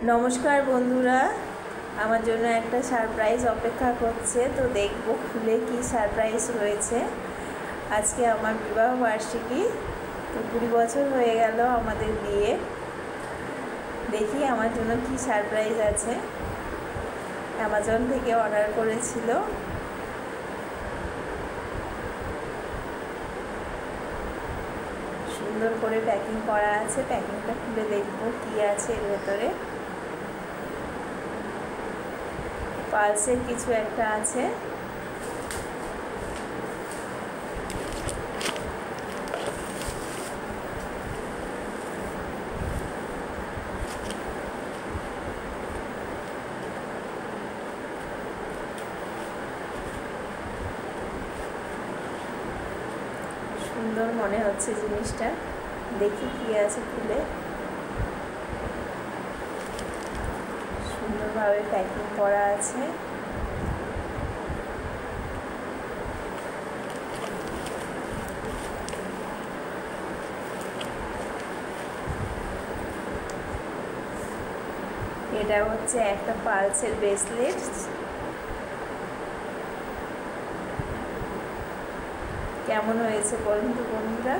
নমস্কার বন্ধুরা, আমার জন্য একটা সারপ্রাইজ অপেক্ষা করছে। তো দেখবো খুলে কি সারপ্রাইজ রয়েছে। আজকে আমার বিবাহ বার্ষিকী, তো 20 বছর হয়ে গেল আমাদের বিয়ে। দেখি আমার জন্য কি সারপ্রাইজ আছে। অ্যামাজন থেকে অর্ডার করেছিল। সুন্দর করে প্যাকিং করা আছে। প্যাকিংটা খুলে দেখবো কি আছে এর ভেতরে। পালসের কিছু একটা আছে। সুন্দর মনে হচ্ছে জিনিসটা। দেখি কি আছে খুলে। সুন্দরভাবে প্যাকিং করা আছে। এটা হচ্ছে একটা পালসের ব্রেসলেট। কেমন হয়েছে বলুন তো বন্ধুরা।